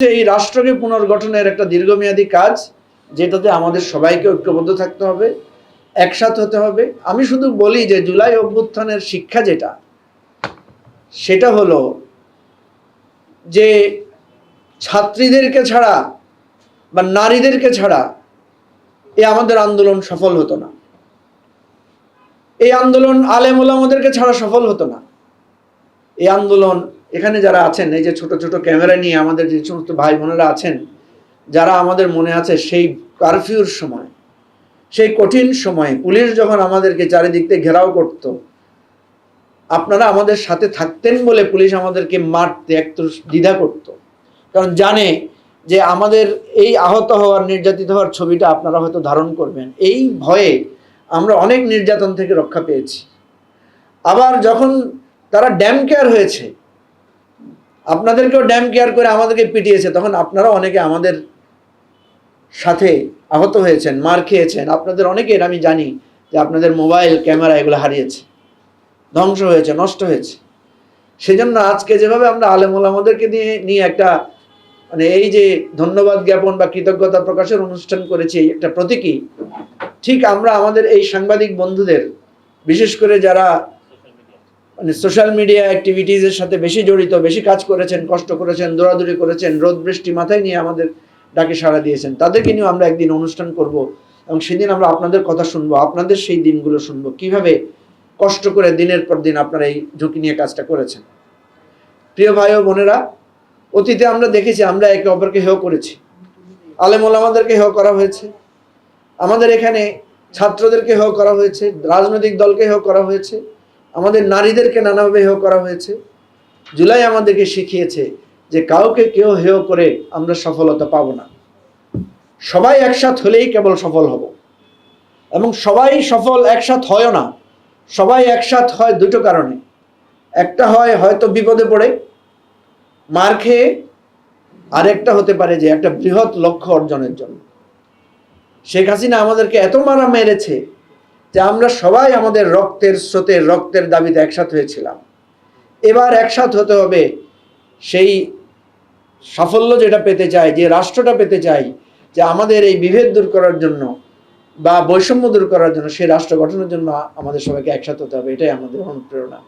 এই রাষ্ট্রকে পুনর্গঠনের একটা দীর্ঘমেয়াদী কাজ, যেটাতে আমাদের সবাইকে ঐক্যবদ্ধ থাকতে হবে, একসাথ হতে হবে। আমি শুধু বলি যে জুলাই অভ্যুত্থানের শিক্ষা যেটা, সেটা হলো যে ছাত্রীদেরকে ছাড়া বা নারীদেরকে ছাড়া এই আমাদের আন্দোলন সফল হতো না। এই আন্দোলন আলেম ওলামাদেরকে ছাড়া সফল হতো না। এই আন্দোলন এখানে যারা আছেন, এই যে ছোট ছোট ক্যামেরা নিয়ে আমাদের যে সমস্ত ভাই বোনেরা আছেন, যারা আমাদের মনে আছে সেই কারফিউর সময়, সেই কঠিন সময়ে পুলিশ যখন আমাদেরকে চারিদিক থেকে ঘেরাও করত, আপনারা আমাদের সাথে থাকতেন বলে পুলিশ আমাদেরকে মারতে একটু দ্বিধা করত, কারণ জানে যে আমাদের এই আহত হওয়ার, নির্যাতিত হওয়ার ছবিটা আপনারা হয়তো ধারণ করবেন। এই ভয়ে আমরা অনেক নির্যাতন থেকে রক্ষা পেয়েছি। আবার যখন তারা ড্যাম কেয়ার হয়েছে, আপনাদেরকেও ড্যাম কেয়ার করে আমাদেরকে পিটিয়েছে, তখন আপনারা অনেকে আমাদের সাথে আহত হয়েছেন, মার খেয়েছেন। আপনাদের অনেকের আমি জানি যে আপনাদের মোবাইল ক্যামেরা এগুলো হারিয়েছে, ধ্বংস হয়েছে, নষ্ট হয়েছে। সেজন্য আজকে যেভাবে আমরা আলেম ওলামাদেরকে নিয়ে একটা মানে এই যে ধন্যবাদ জ্ঞাপন বা কৃতজ্ঞতা প্রকাশের অনুষ্ঠান করেছি, একটা প্রতীকী, ঠিক আমরা আমাদের এই সাংবাদিক বন্ধুদের, বিশেষ করে যারা মানে সোশ্যাল মিডিয়া অ্যাক্টিভিটিজের সাথে বেশি জড়িত, বেশি কাজ করেছেন, কষ্ট করেছেন, দৌড়াদৌড়ি করেছেন, রোদ বৃষ্টি মাথায় নিয়ে আমাদের ডাকে সাড়া দিয়েছেন, তাদেরকে নিয়েও আমরা একদিন অনুষ্ঠান করব এবং সেদিন আমরা আপনাদের কথা শুনবো, আপনাদের সেই দিনগুলো শুনবো, কিভাবে কষ্ট করে দিনের পর দিন আপনারা এই ঝুঁকি নিয়ে কাজটা করেছেন। প্রিয় ভাই ও বোনেরা, অতীতে আমরা দেখেছি আমরা একে অপরকে হেয় করেছি। আলেম ওলামাদেরকে হেয় করা হয়েছে, আমাদের এখানে ছাত্রদেরকে হেয় করা হয়েছে, রাজনৈতিক দলকে হেয় করা হয়েছে, আমাদের নারীদেরকে নানাভাবে হেয় করা হয়েছে। জুলাই আমাদেরকে শিখিয়েছে যে কাউকে কেউ হেয় করে আমরা সফলতা পাবো না। সবাই একসাথ হলেই কেবল সফল হব, এবং সবাই সফল একসাথ হয় না। সবাই একসাথ হয় দুটো কারণে। একটা হয় হয়তো বিপদে পড়ে, মার খেয়ে, আর একটা হতে পারে যে একটা বৃহৎ লক্ষ্য অর্জনের জন্য। শেখ হাসিনা আমাদেরকে এত মারা মেরেছে যে আমরা সবাই আমাদের রক্তের স্রোতে, রক্তের দাবিতে একসাথ হয়েছিলাম। এবার একসাথ হতে হবে সেই সাফল্য যেটা পেতে চাই, যে রাষ্ট্রটা পেতে চাই, যে আমাদের এই বিভেদ দূর করার জন্য বা বৈষম্য দূর করার জন্য, সেই রাষ্ট্র গঠনের জন্য আমাদের সবাইকে একসাথ হতে হবে। এটাই আমাদের অনুপ্রেরণা।